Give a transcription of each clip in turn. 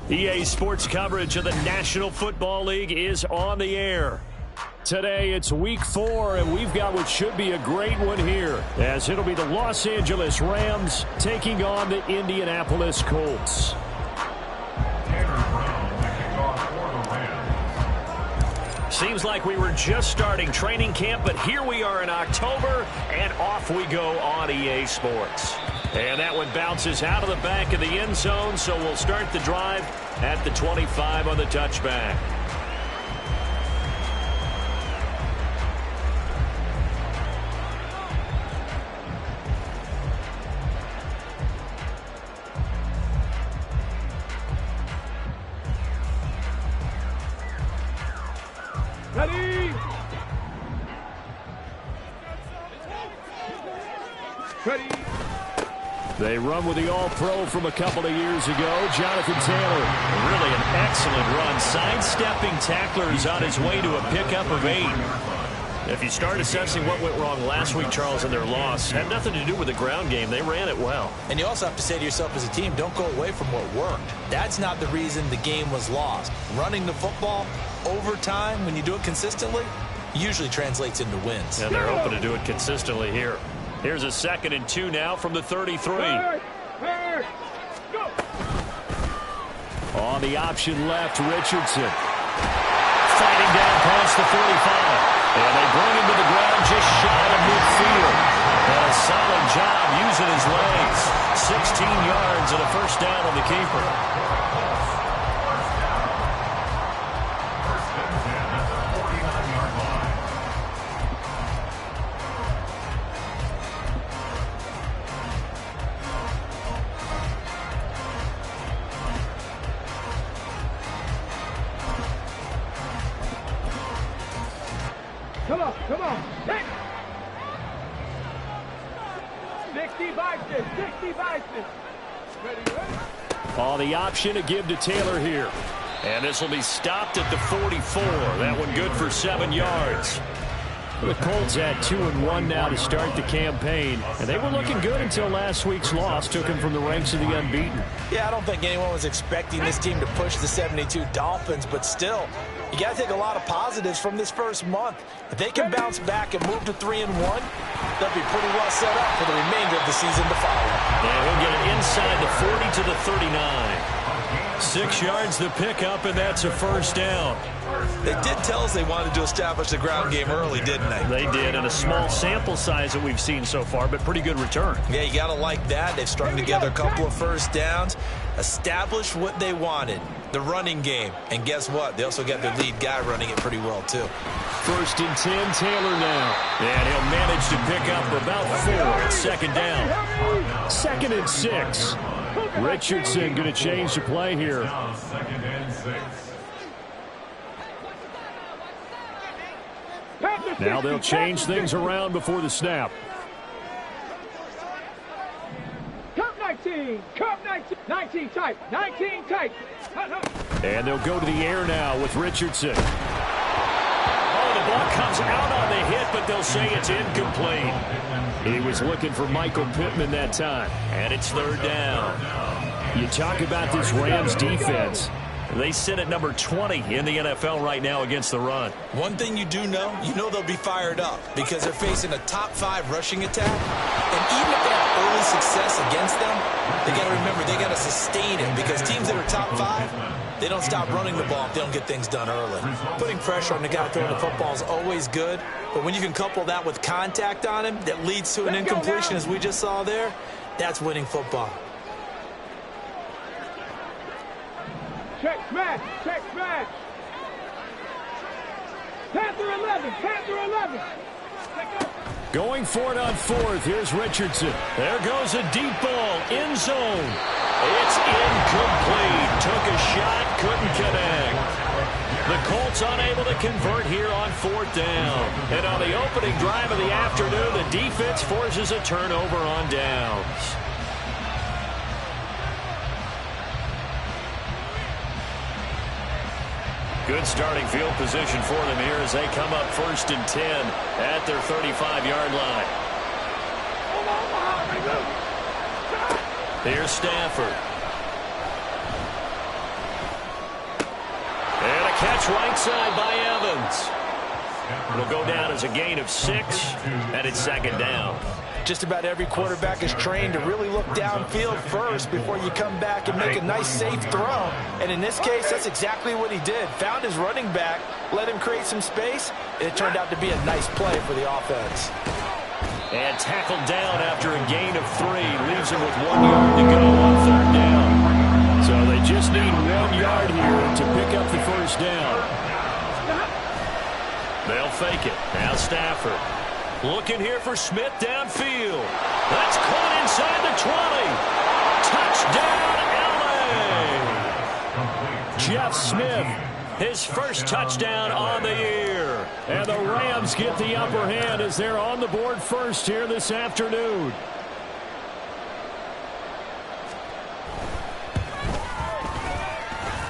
EA Sports coverage of the National Football League is on the air. Today it's week 4, and we've got what should be a great one here, as it'll be the Los Angeles Rams taking on the Indianapolis Colts. Seems like we were just starting training camp, but here we are in October, and off we go on EA Sports. And that one bounces out of the back of the end zone, so we'll start the drive at the 25 on the touchback. Ready? Ready? They run with the All-Pro from a couple of years ago, Jonathan Taylor. Really an excellent run, sidestepping tacklers on his way to a pickup of 8. If you start assessing what went wrong last week, Charles, in their loss, had nothing to do with the ground game. They ran it well. And you also have to say to yourself as a team, don't go away from what worked. That's not the reason the game was lost. Running the football over time, when you do it consistently, usually translates into wins. And they're hoping to do it consistently here. Here's a 2nd and 2 now from the 33. On the option left, Richardson. Fighting down past the 45. And they bring him to the ground just shy of midfield. And a solid job using his legs. 16 yards and a first down on the keeper. Come on. 60 Bison. Ready? On the option, to give to Taylor here. And this will be stopped at the 44. That one good for 7 yards. The Colts had 2-1 now to start the campaign, and they were looking good until last week's loss took them from the ranks of the unbeaten. Yeah, I don't think anyone was expecting this team to push the 72 Dolphins, but still, you got to take a lot of positives from this first month. If they can bounce back and move to 3-1, they'll be pretty well set up for the remainder of the season to follow. And he'll get it inside the 40 to the 39. 6 yards the pickup, and that's a first down. They did tell us they wanted to establish the ground game early, didn't they? They did, and a small sample size that we've seen so far, but pretty good return. Yeah, you got to like that. They've strung together a couple of first downs, established what they wanted, the running game. And guess what? They also got their lead guy running it pretty well, too. 1st and 10, Taylor now. And he'll manage to pick up about 4 at 2nd down. 2nd and 6. Richardson going to change the play here. Now they'll change things around before the snap. Cup 19 tight. And they'll go to the air now with Richardson. Oh, the ball comes out on the hit, but they'll say it's incomplete. He was looking for Michael Pittman that time. And it's 3rd down. You talk about this Rams defense. They sit at number 20 in the NFL right now against the run. One thing you know they'll be fired up because they're facing a top 5 rushing attack. And even if they have early success against them, they got to remember they got to sustain it because teams that are top 5, they don't stop running the ball if they don't get things done early. Putting pressure on the guy throwing the football is always good, but when you can couple that with contact on him that leads to an incompletion as we just saw there, that's winning football. Panther 11. Panther 11. Going for it on fourth. Here's Richardson. There goes a deep ball. End zone. It's incomplete. Took a shot. Couldn't connect. The Colts unable to convert here on fourth down. And on the opening drive of the afternoon, the defense forces a turnover on downs. Good starting field position for them here as they come up 1st and 10 at their 35-yard line. Here's Stafford. And a catch right side by Evans. It'll go down as a gain of 6, and it's 2nd down. Just about every quarterback is trained to really look downfield first before you come back and make a nice, safe throw. And in this case, that's exactly what he did. Found his running back, let him create some space. It turned out to be a nice play for the offense. And tackled down after a gain of 3. Leaves him with 1 yard to go on 3rd down. So they just need 1 yard here to pick up the 1st down. They'll fake it. Now Stafford. Looking here for Smith downfield. That's caught inside the 20. Touchdown, L.A. Jeff Smith, his first touchdown on the year. And the Rams get the upper hand as they're on the board first here this afternoon.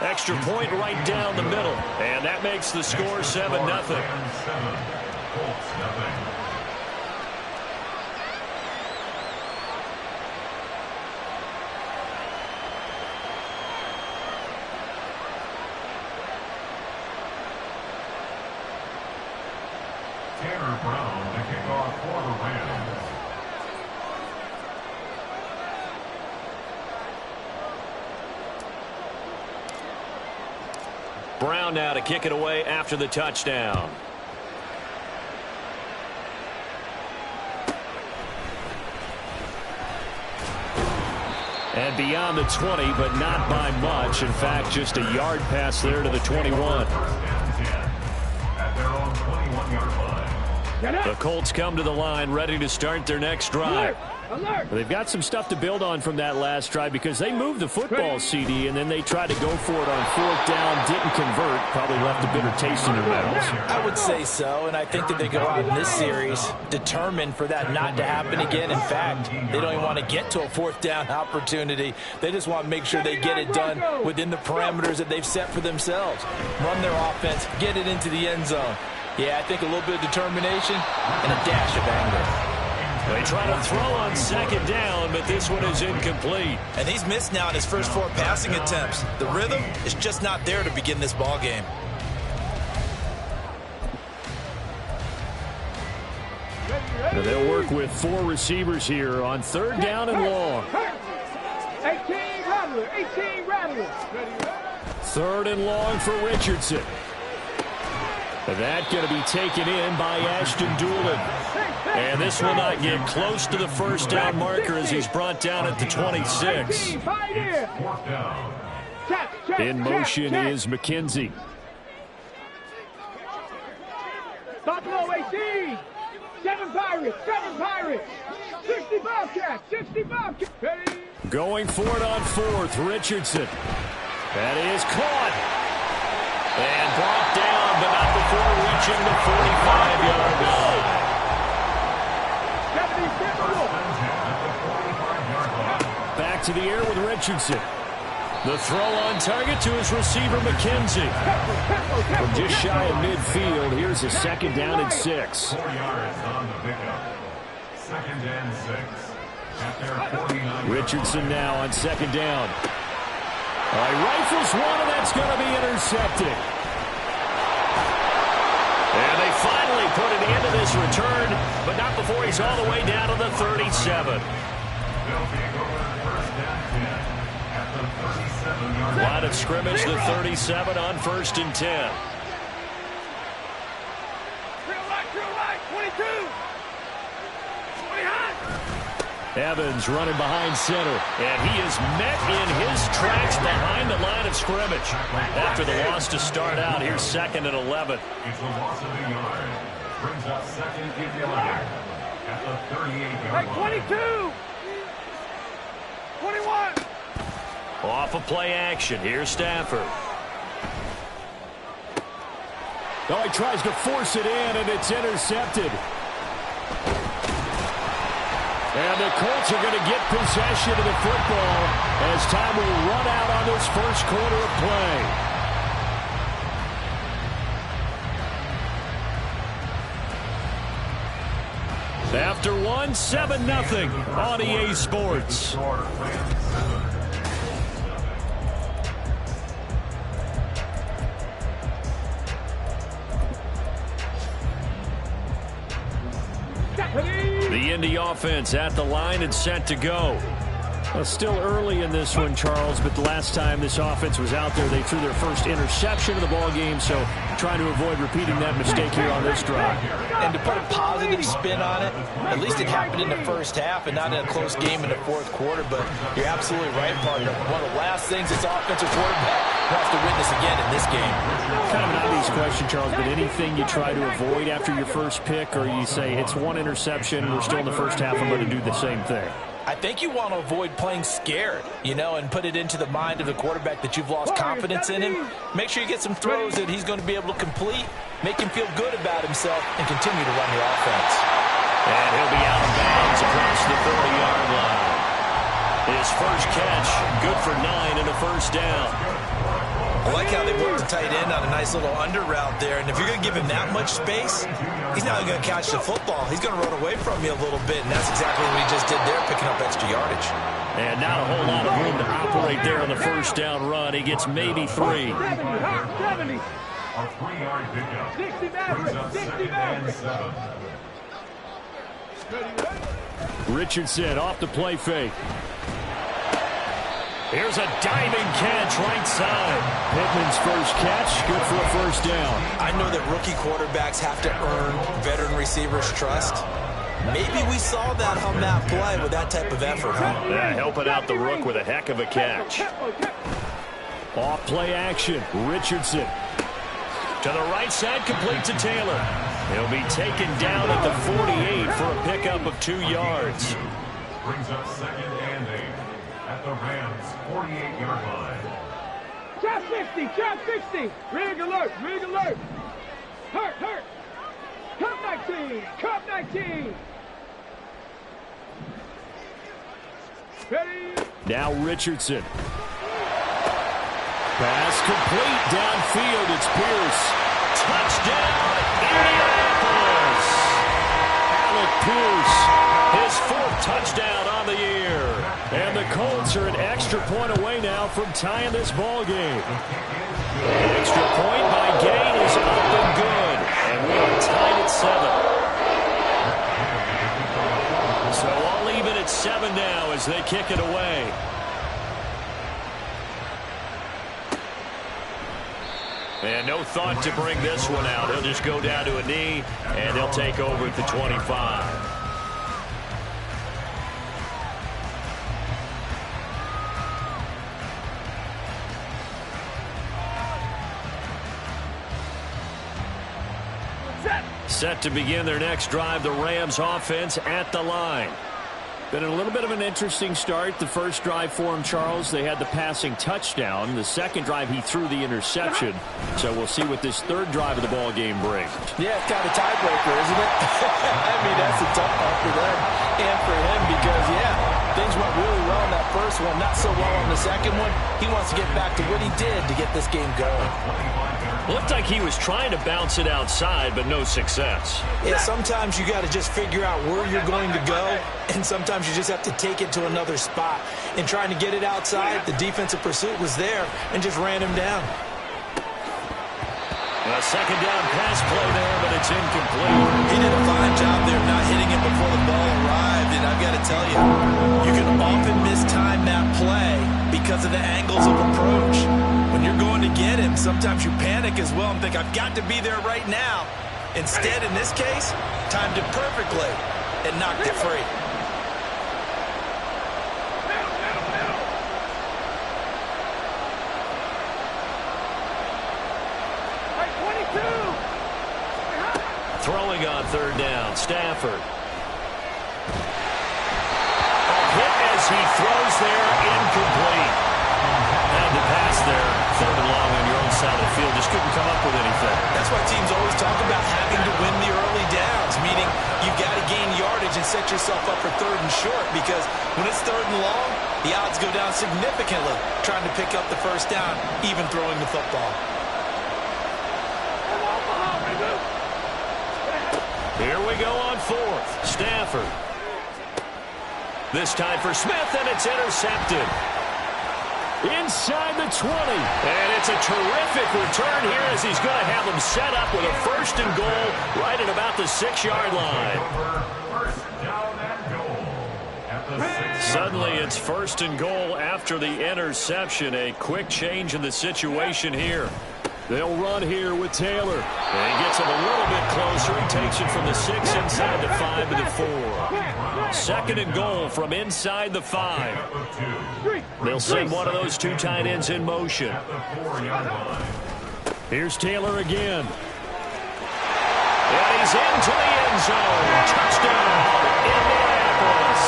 Extra point right down the middle. And that makes the score 7-0. Brown to kick off for the Rams. Brown now to kick it away after the touchdown. And beyond the 20, but not by much. In fact, just a yard pass there to the 21. At their own 21-yard line. The Colts come to the line ready to start their next drive. Alert. They've got some stuff to build on from that last drive because they moved the football, CD, and then they tried to go for it on 4th down, didn't convert, probably left a bitter taste in their mouths. I would say so, and I think that they go out in this series determined for that not to happen again. In fact, they don't even want to get to a 4th down opportunity. They just want to make sure they get it done within the parameters that they've set for themselves. Run their offense, get it into the end zone. Yeah, I think a little bit of determination and a dash of anger. They try to throw on 2nd down, but this one is incomplete. And he's missed now in his first 4 passing attempts. The rhythm is just not there to begin this ball game. Now they'll work with 4 receivers here on 3rd down and long. 18 Rattler. 18 Rattler. 3rd and long for Richardson. That going to be taken in by Ashton Doolin. And this will not get close to the 1st down marker as he's brought down at the 26. In motion is McKenzie. Buffalo 18. 7 Pirates. 7 Pirates. 60 Bobcats. 60 Bobcats. Ready? Going for it on 4th, Richardson. That is caught. And brought down, but not before reaching the 45-yard line. Back to the air with Richardson. The throw on target to his receiver, McKenzie. From just shy of midfield, here's a 2nd down and 6. 4 yards on the pickup. 2nd and 6. At their 49. Richardson now on 2nd down. He rifles one, and that's going to be intercepted. And they finally put an end to this return, but not before he's all the way down to the 37. Line of scrimmage, the 37 on 1st and 10. Real right, 22. Evans running behind center, and he is met in his tracks behind the line of scrimmage. After the loss to start out, here's 2nd and 11. It's a loss of a yard. Brings up 2nd and 11 at the 38-yard line. 22! 21! Off of play action, here's Stafford. Oh, he tries to force it in, and it's intercepted. And the Colts are going to get possession of the football as time will run out on this first quarter of play. After 1, 7-0 on EA Sports. The Indy offense at the line and set to go. Well, still early in this one, Charles, but the last time this offense was out there, they threw their first interception of the ball game, so trying to avoid repeating that mistake here on this drive. And to put a positive spin on it, at least it happened in the first half and not in a close game in the fourth quarter, but you're absolutely right, partner. One of the last things this offensive quarterback wants to witness again in this game. Kind of an obvious question, Charles, but anything you try to avoid after your first pick, or you say it's one interception, we're still in the first half, I'm going to do the same thing? I think you want to avoid playing scared, and put it into the mind of the quarterback that you've lost confidence in him. Make sure you get some throws that he's going to be able to complete, make him feel good about himself, and continue to run your offense. And he'll be out of bounds across the 30-yard line. His first catch, good for 9 and a first down. I like how they worked the tight end on a nice little under route there. And if you're going to give him that much space, he's not going to catch the football. He's going to run away from you a little bit, and that's exactly what he just did there, picking up extra yardage. And not a whole lot of room to operate there on the first down run. He gets maybe 3. 70. A 3-yard pickup. 60 Maverick. 60 Maverick. Richardson off the play fake. Here's a diving catch right side. Pittman's first catch, good for a first down. I know that rookie quarterbacks have to earn veteran receivers' trust. Maybe we saw that on that play with that type of effort, huh? Yeah, helping out the rook with a heck of a catch. Off play action, Richardson. To the right side, complete to Taylor. He'll be taken down at the 48 for a pickup of 2 yards. Brings up 2nd and 8 at the Rams' 48-yard line. Trap 60, trap 60. Rig alert, rig alert. Hurt. Cup 19, cup 19. Ready? Now Richardson. Pass complete downfield. It's Pierce. Touchdown, Indianapolis. Alec Pierce, his 4th touchdown on the year. And the Colts are an extra point away now from tying this ball game. The extra point by Gay is up and good. And we are tied at 7. So I'll leave it at 7 now as they kick it away. And no thought to bring this one out. He'll just go down to a knee, and they'll take over at the 25. Set to begin their next drive, the Rams offense at the line. Been a little bit of an interesting start. The first drive for him, Charles, they had the passing touchdown. The second drive, he threw the interception. So we'll see what this third drive of the ball game brings. Yeah, it's kind of a tiebreaker, isn't it? I mean, that's a tough one for them and for him because, things went really well in that first one, not so well on the second one. He wants to get back to what he did to get this game going. Looked like he was trying to bounce it outside, but no success. Yeah, sometimes you got to just figure out where you're going to go, and sometimes you just have to take it to another spot. And trying to get it outside, the defensive pursuit was there and just ran him down. A second down pass play there, but it's incomplete. He did a fine job there not hitting it before the ball arrived, and I've got to tell you, you can often mistime that play because of the angles of approach. When you're going to get him, sometimes you panic as well and think, I've got to be there right now. Instead, in this case, timed it perfectly and knocked it free. Throwing on third down, Stafford. A hit as he throws there, incomplete. Had to pass there, third and long on your own side of the field. Just couldn't come up with anything. That's why teams always talk about having to win the early downs, meaning you've got to gain yardage and set yourself up for third and short, because when it's third and long, the odds go down significantly trying to pick up the first down, even throwing the football. Here we go on fourth. Stafford. This time for Smith, and it's intercepted. Inside the 20. And it's a terrific return here as he's going to have them set up with a first and goal right at about the 6-yard line. Suddenly it's first and goal after the interception. A quick change in the situation here. They'll run here with Taylor. And he gets him a little bit closer. He takes it from the 6 inside the 5 to the 4. Second and goal from inside the 5. They'll send one of those two tight ends in motion. Here's Taylor again. And he's into the end zone. Touchdown, Indianapolis.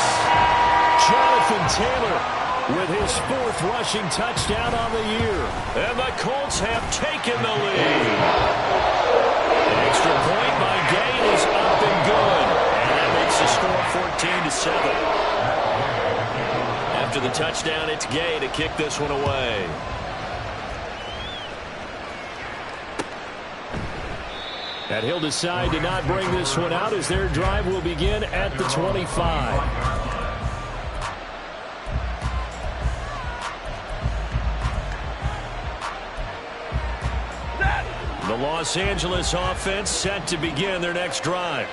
Jonathan Taylor with his 4th rushing touchdown on the year. And the Colts have taken the lead. An extra point by Gay is up and good. And that makes the score 14-7. After the touchdown, it's Gay to kick this one away. And he'll decide to not bring this one out as their drive will begin at the 25. The Los Angeles offense set to begin their next drive.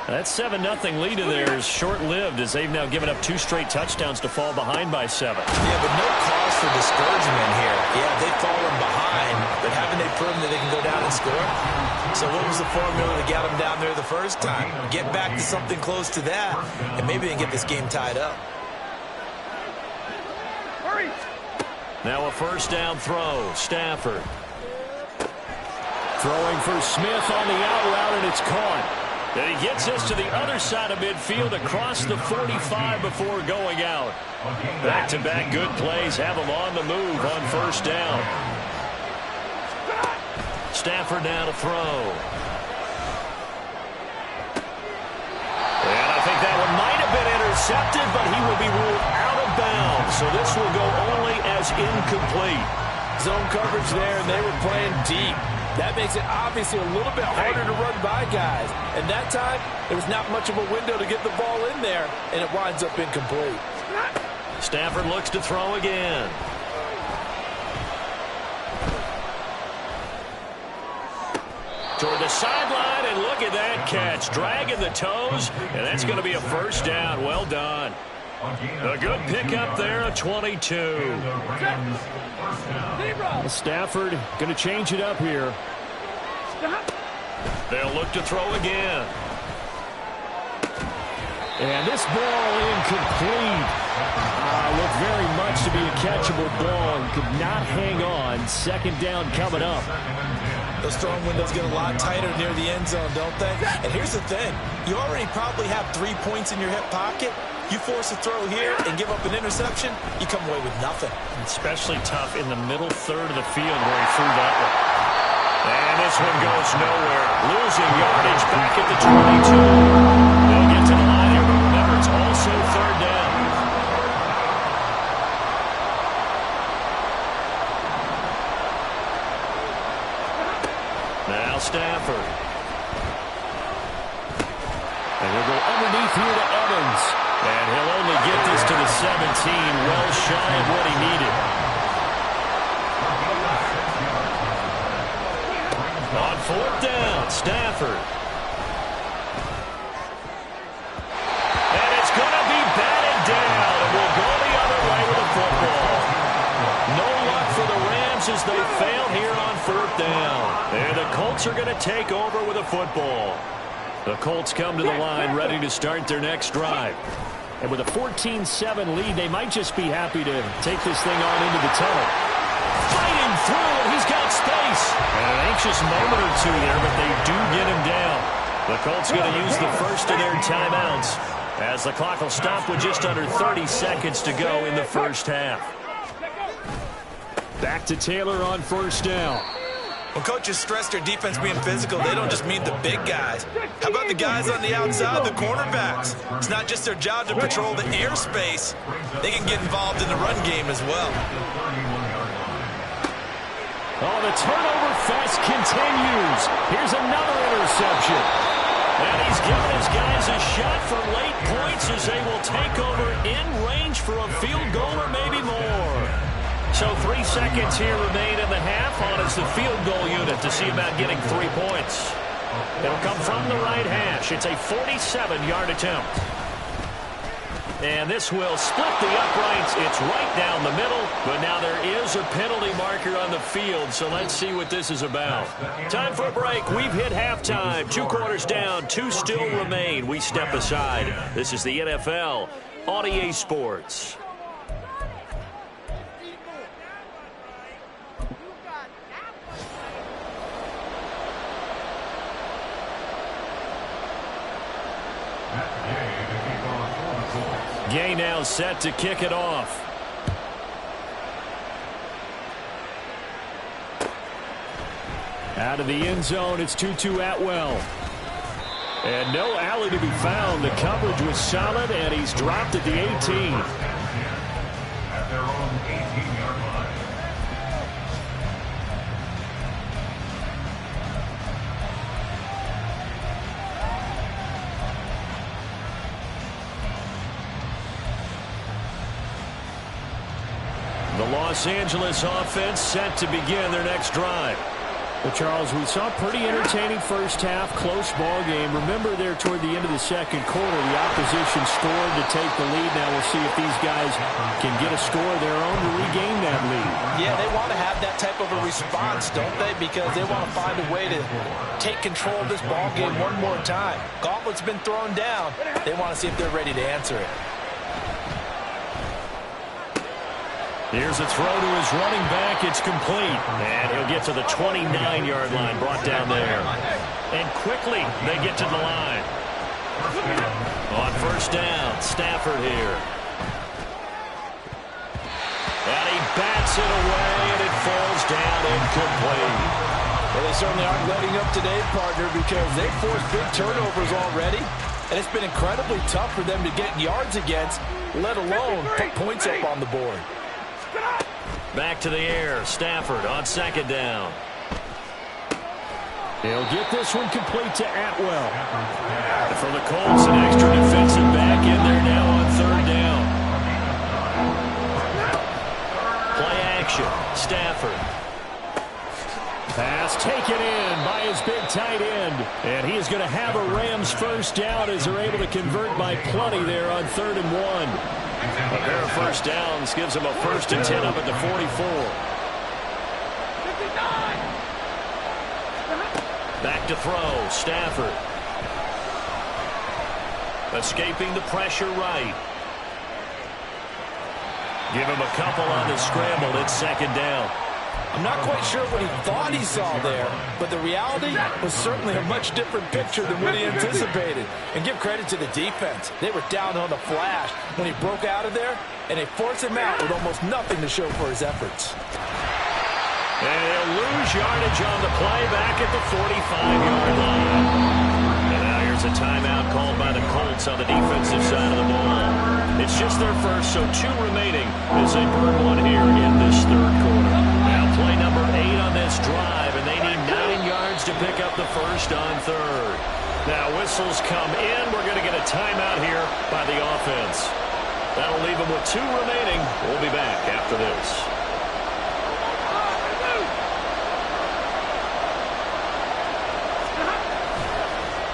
That 7-0 lead of theirs short-lived as they've now given up 2 straight touchdowns to fall behind by 7. Yeah, but no cause for discouragement here. Yeah, they've fallen behind, but haven't they proven that they can go down and score? So what was the formula that got them down there the first time? Get back to something close to that, and maybe they can get this game tied up. Hurry! Now a first down throw. Stafford. Throwing for Smith on the out route, and it's caught. And he gets us to the other side of midfield across the 45 before going out. Back-to-back good plays have him on the move on first down. Stafford now to throw. And I think that one might have been intercepted, but he will be ruled out of bounds. So this will go only as incomplete. Zone coverage there, and they were playing deep. That makes it obviously a little bit harder to run by guys. And that time, there was not much of a window to get the ball in there, and it winds up incomplete. Stafford looks to throw again. Toward the sideline, and look at that catch. Dragging the toes, and that's going to be a first down. Well done. A good pickup there, a 22. Stafford going to change it up here. They'll look to throw again. And this ball incomplete. Looked very much to be a catchable ball and could not hang on. Second down coming up. Those throwing windows get a lot tighter near the end zone, don't they? And here's the thing. You already probably have 3 points in your hip pocket. You force a throw here and give up an interception, you come away with nothing. Especially tough in the middle third of the field where he threw that one. And this one goes nowhere. Losing yardage back at the 22. They'll get to the line here, but remember, it's also third down. Now Stafford. And he'll go underneath here to Evans. And he'll only get this to the 17, well shy of what he needed. On fourth down, Stafford. And it's going to be batted down, and we'll go the other way with the football. No luck for the Rams as they fail here on fourth down. And the Colts are going to take over with a football. The Colts come to the line ready to start their next drive. And with a 14-7 lead, they might just be happy to take this thing on into the tunnel. Fighting through, and he's got space. And an anxious moment or two there, but they do get him down. Colts going to use the first of their timeouts as the clock will stop with just under 30 seconds to go in the first half. Back to Taylor on first down. When coaches stress their defense being physical, they don't just mean the big guys. How about the guys on the outside, the cornerbacks? It's not just their job to patrol the airspace. They can get involved in the run game as well. Oh, the turnover fest continues. Here's another interception. And he's giving his guys a shot for late points as they will take over in range for a field goal or maybe more. So 3 seconds here remain in the half on as the field goal unit to see about getting 3 points. It'll come from the right hash. It's a 47-yard attempt. And this will split the uprights. It's right down the middle, but now there is a penalty marker on the field, so let's see what this is about. Time for a break. We've hit halftime. 2 quarters down, 2 still remain. We step aside. This is the NFL on EA Sports. Gay now set to kick it off. Out of the end zone, it's 2-2 Atwell. And no alley to be found. The coverage was solid, and he's dropped at the 18. At their own 18-yard line. The Los Angeles offense set to begin their next drive. Well, Charles, we saw a pretty entertaining first half, close ball game. Remember there toward the end of the second quarter, the opposition scored to take the lead. Now we'll see if these guys can get a score of their own to regain that lead. Yeah, they want to have that type of a response, don't they? Because they want to find a way to take control of this ball game one more time. Gauntlet's been thrown down. They want to see if they're ready to answer it. Here's a throw to his running back. It's complete. And he'll get to the 29-yard line, brought down there. And quickly, they get to the line. On first down, Stafford here. And he bats it away, and it falls down incomplete. Well, they certainly aren't letting up today, partner, because they've forced big turnovers already. And it's been incredibly tough for them to get yards against, let alone put points up on the board. Back to the air. Stafford on second down. He'll get this one complete to Atwell. And for the Colts, an extra defensive back in there now on third down. Play action. Stafford. Pass taken in by his big tight end. And he is going to have a Rams first down as they're able to convert by plenty there on 3rd and 1. A pair of first downs gives him a 1st and 10 up at the 44. Back to throw. Stafford. Escaping the pressure right. Give him a couple on the scramble. It's second down. I'm not quite sure what he thought he saw there, but the reality was certainly a much different picture than what he anticipated. And give credit to the defense. They were down on the flash when he broke out of there, and they forced him out with almost nothing to show for his efforts. And he'll lose yardage on the play back at the 45-yard line. And now here's a timeout called by the Colts on the defensive side of the ball. It's just their first, so 2 remaining as they burn one here in this third quarter. Now play number 8 on this drive, and they need 9 yards to pick up the first on third. Now whistles come in. We're going to get a timeout here by the offense. That'll leave them with 2 remaining. We'll be back after this.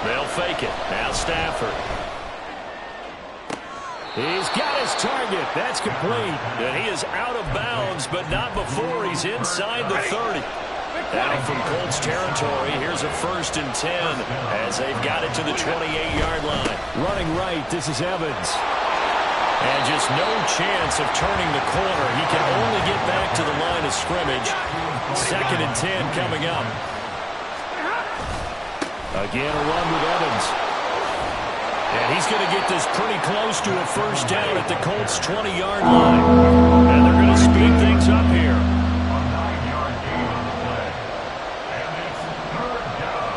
They'll fake it. Now Stafford. He's got his target. That's complete. And he is out of bounds, but not before he's inside the 30. Out from Colts territory, here's a 1st and 10 as they've got it to the 28-yard line. Running right, this is Evans. And just no chance of turning the corner. He can only get back to the line of scrimmage. 2nd and 10 coming up. Again, a run with Evans. And he's going to get this pretty close to a first down at the Colts' 20-yard line. And they're going to speed things up here. A 9-yard gain on the play. And it's third down.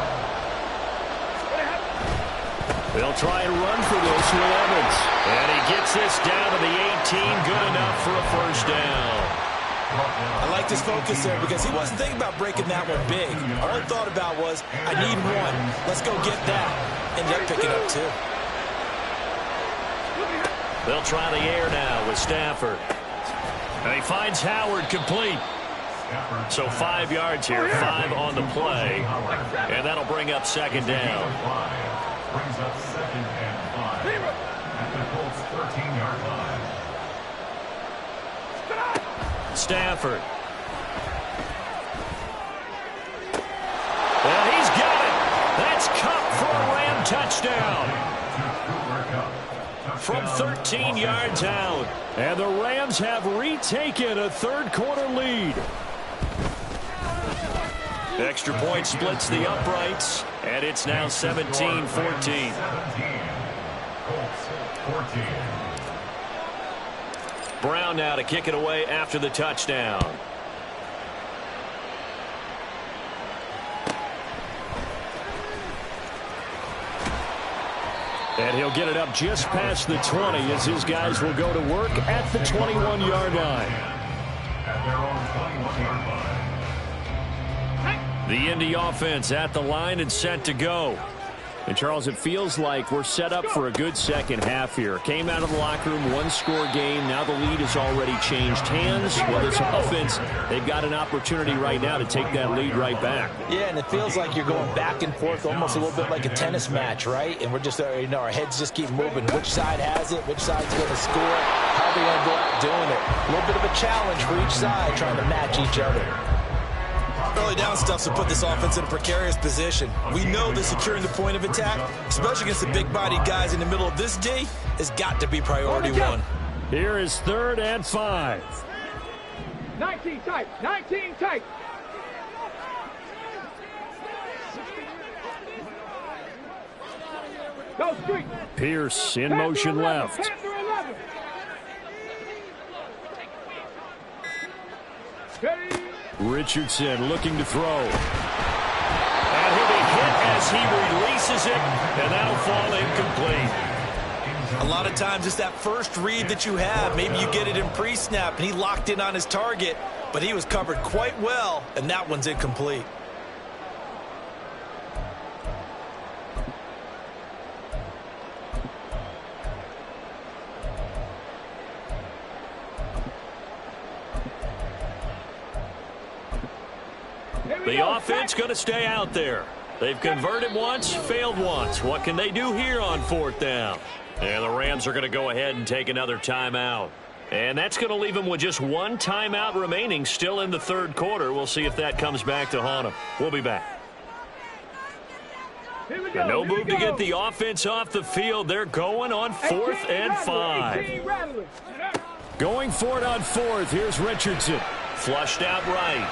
They'll try and run for this with Evans. And he gets this down to the 18, good enough for a first down. I like this focus there because he wasn't thinking about breaking that one big. All he thought about was, I need one. Let's go get that. Ended up picking up two. They'll try the air now with Stafford. And he finds Howard complete. So 5 yards here, 5 on the play. And that'll bring up second down. Brings up second and 5 at the Colts' 13-yard line. Stafford. And he's got it. That's Cup for a Ram touchdown. From 13 yards out. And the Rams have retaken a third-quarter lead. Extra point splits the uprights. And it's now 17-14. 17. Colts 14. Brown now to kick it away after the touchdown. And he'll get it up just past the 20 as his guys will go to work at the 21-yard line. At their own 21-yard line. The Indy offense at the line and set to go. And, Charles, it feels like we're set up for a good second half here. Came out of the locker room, one-score game. Now the lead has already changed hands. Well, this offense, they've got an opportunity right now to take that lead right back. Yeah, and it feels like you're going back and forth almost a little bit like a tennis match, right? And we're just, our heads just keep moving. Which side has it? Which side's going to score? How are they going to go out doing it? A little bit of a challenge for each side trying to match each other. Early down stuff to put this offense in a precarious position. We know that securing the point of attack, especially against the big-bodied guys in the middle of this D, has got to be priority one. Here is 3rd and 5. 19 tight. 19 tight. Go street. Pierce in motion left. Panther 11. Ready. Richardson looking to throw. And he'll be hit as he releases it, and that'll fall incomplete. A lot of times it's that first read that you have. Maybe you get it in pre-snap, and he locked in on his target, but he was covered quite well, and that one's incomplete. The offense going to stay out there. They've converted once, failed once. What can they do here on 4th down? And the Rams are going to go ahead and take another timeout. And that's going to leave them with just one timeout remaining still in the 3rd quarter. We'll see if that comes back to haunt them. We'll be back. And no move to get the offense off the field. They're going on 4th and 5. Going for it on 4th. Here's Richardson. Flushed out right.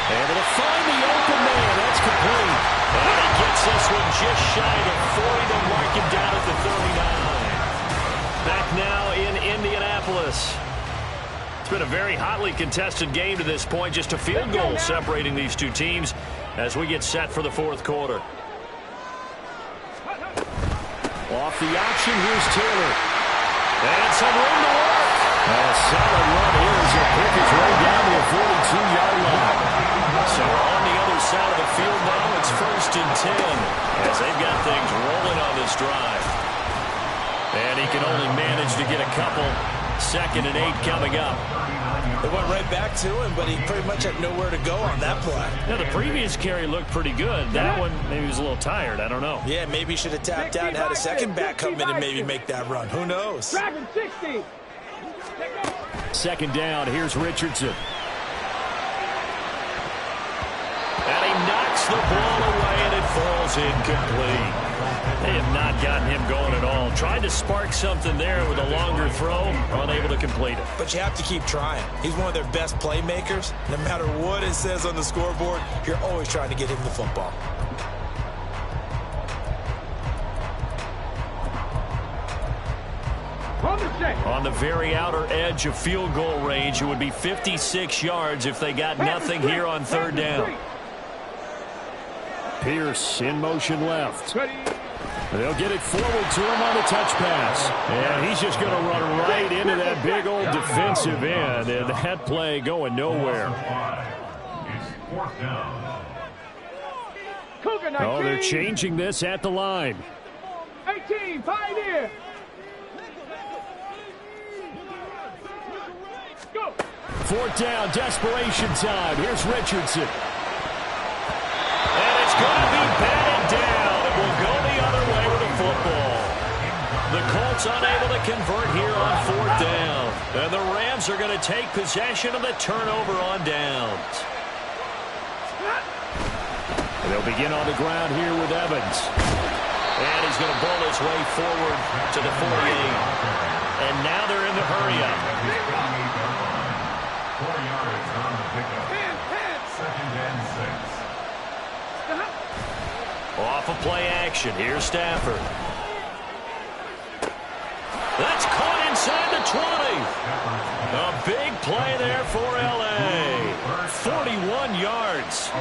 Able to find the open man. That's complete. And he gets this one just shy of 40 to mark him down at the 39. Back now in Indianapolis. It's been a very hotly contested game to this point. Just a field goal separating these two teams as we get set for the 4th quarter. Off the option, here's Taylor. And some room to work. A solid run here as he'll pick his way down to the 42-yard line. So on the other side of the field now, it's 1st and 10 as they've got things rolling on this drive. And he can only manage to get a couple. 2nd and 8 coming up. It went right back to him, but he pretty much had nowhere to go on that play. Now, the previous carry looked pretty good. That one, maybe he was a little tired. I don't know. Yeah, maybe he should have tapped out and had a second back come in and maybe make that run. Who knows? Driving 60. 2nd down. Here's Richardson. And he knocks the ball away, and it falls incomplete. They have not gotten him going at all. Tried to spark something there with a longer throw, unable to complete it. But you have to keep trying. He's one of their best playmakers. No matter what it says on the scoreboard, you're always trying to get him the football. On the set. On the very outer edge of field goal range, it would be 56 yards if they got nothing here on third down. Pierce in motion left. Ready. They'll get it forward to him on the touch pass. And he's just going to run right into that big old defensive end. And that play going nowhere. It's fourth down. Cougar 19. Oh, they're changing this at the line. 18, Pioneer. Go. Fourth down, desperation time. Here's Richardson. And it's going to be batted down. It will go the other way with the football. The Colts unable to convert here on fourth down. And the Rams are going to take possession of the turnover on downs. And they'll begin on the ground here with Evans. And he's going to bowl his way forward to the 48. And now they're in the hurry-up. 4 yards on the pickup. Second and 6. Off of play action. Here's Stafford. That's caught inside the 20. A big play there for L.A. 41 yards.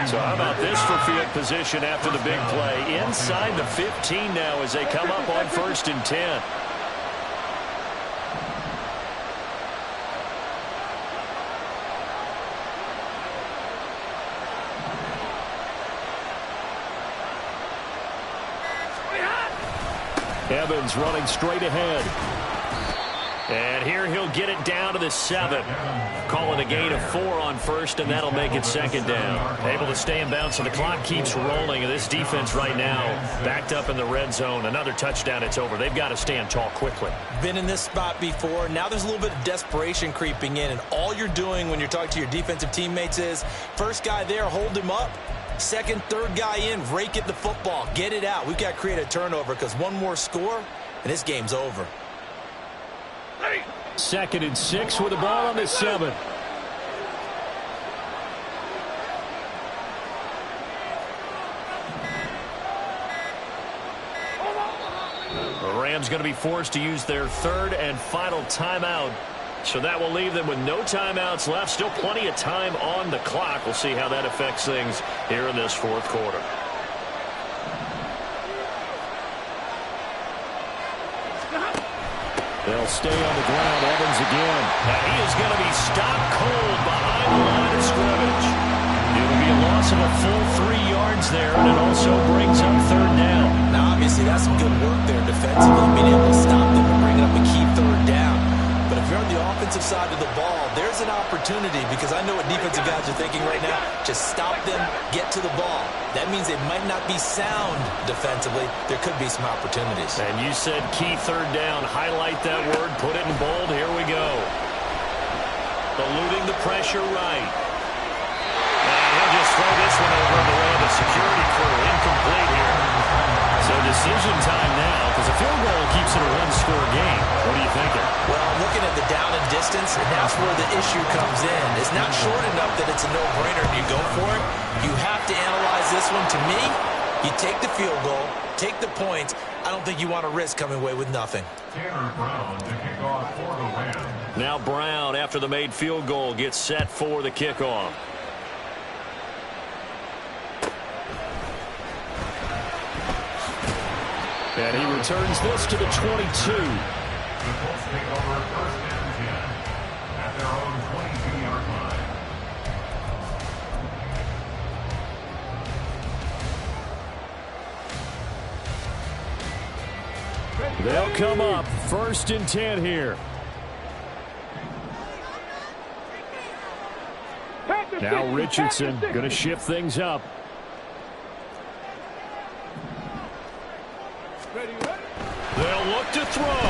So how about this for field position after the big play? Inside the 15 now as they come up on 1st and 10. Evans running straight ahead. And here he'll get it down to the 7. Call it a gain of 4 on 1st, and that'll make it 2nd down. Able to stay in bounds, so the clock keeps rolling. And this defense right now backed up in the red zone. Another touchdown, it's over. They've got to stand tall quickly. Been in this spot before. Now there's a little bit of desperation creeping in, and all you're doing when you're talking to your defensive teammates is first guy there, hold him up. Second, third guy in, rake at the football. Get it out. We've got to create a turnover because one more score, and this game's over. 2nd and 6 with the ball on the 7. The Rams going to be forced to use their 3rd and final timeout. So that will leave them with no timeouts left. Still plenty of time on the clock. We'll see how that affects things here in this 4th quarter. They'll stay on the ground. Evans again. And he is going to be stopped cold behind the line of scrimmage. It'll be a loss of a full 3 yards there, and it also brings up 3rd down. Now, obviously, that's some good work there defensively, being able to stop them and bring up a key 3rd down. But if you're on the offensive side of the ball, there's an opportunity because I know what defensive guys are thinking right now. Just stop them, get to the ball. That means they might not be sound defensively. There could be some opportunities. And you said key 3rd down. Highlight that word. Put it in bold. Here we go. Eluding the pressure right. And he'll just throw this one over on the way of the security crew. Incomplete here. So decision time now because a field goal keeps it a 1-score game. What are you thinking? Well, looking at the down and distance, and that's where the issue comes in. It's not short enough that it's a no-brainer and you go for it. You have to analyze this one. To me, you take the field goal, take the points. I don't think you want to risk coming away with nothing. Tanner Brown to kick off for the Rams. Now Brown, after the made field goal, gets set for the kickoff. And he returns this to the 22. The Colts take over 1st and 10 at their own 22-yard line. They'll come up 1st and 10 here. Now Richardson going to shift things up. They'll look to throw.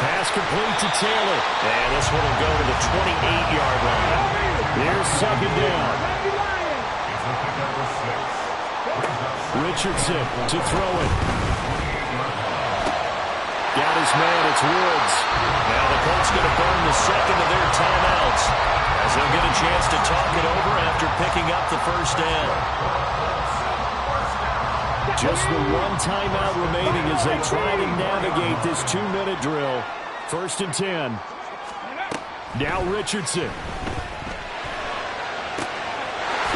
Pass complete to Taylor. And this one will go to the 28-yard line. Here's 2nd down. Richardson to throw it. Got his man, it's Woods. Now the Colts going to burn the 2nd of their timeouts as they'll get a chance to talk it over after picking up the 1st down. Just the one timeout remaining as they try to navigate this 2-minute drill. 1st and 10. Now Richardson.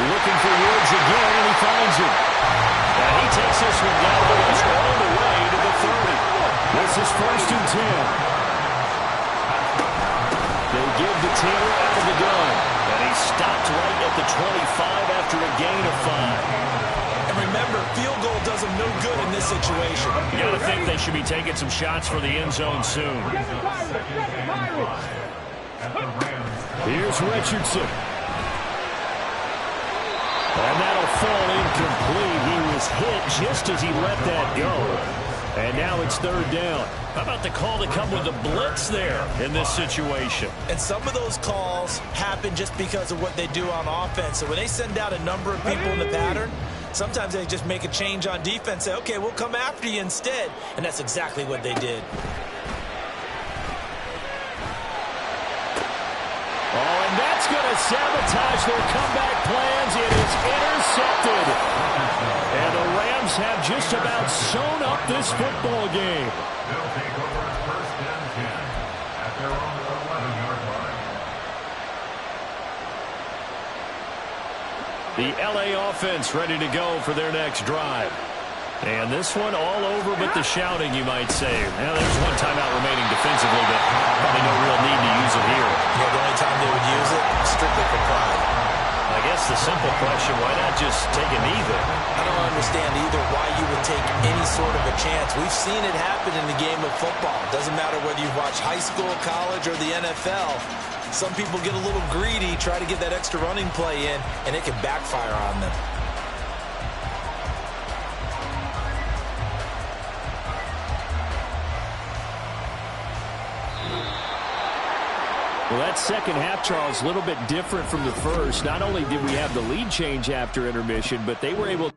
Looking for Woods again, and he finds him. And he takes this one down all the way to the 30. This is 1st and 10. They give the Taylor out of the gun. And he stopped right at the 25 after a gain of 5. And remember, field goal does them no good in this situation. You got to think they should be taking some shots for the end zone soon. Here's Richardson. And that'll fall incomplete. He was hit just as he let that go. And now it's 3rd down. How about the call to come with the blitz there in this situation? And some of those calls happen just because of what they do on offense. So when they send out a number of people in the pattern, sometimes they just make a change on defense, say, okay, we'll come after you instead. And that's exactly what they did. Oh, and that's going to sabotage their comeback plans. It is intercepted. And the Rams have just about sewn up this football game. They'll take over 1st and 10 at their own 11-yard line. The LA offense ready to go for their next drive. And this one all over but the shouting, you might say. Now, there's one timeout remaining defensively, but probably no real need to use it here. Yeah, the only time they would use it, strictly for pride. I guess the simple question, why not just take a knee there? I don't understand either why you would take any sort of a chance. We've seen it happen in the game of football. Doesn't matter whether you watch high school, college, or the NFL. Some people get a little greedy, try to get that extra running play in, and it can backfire on them. Well, that second half, Charles, a little bit different from the first. Not only did we have the lead change after intermission, but they were able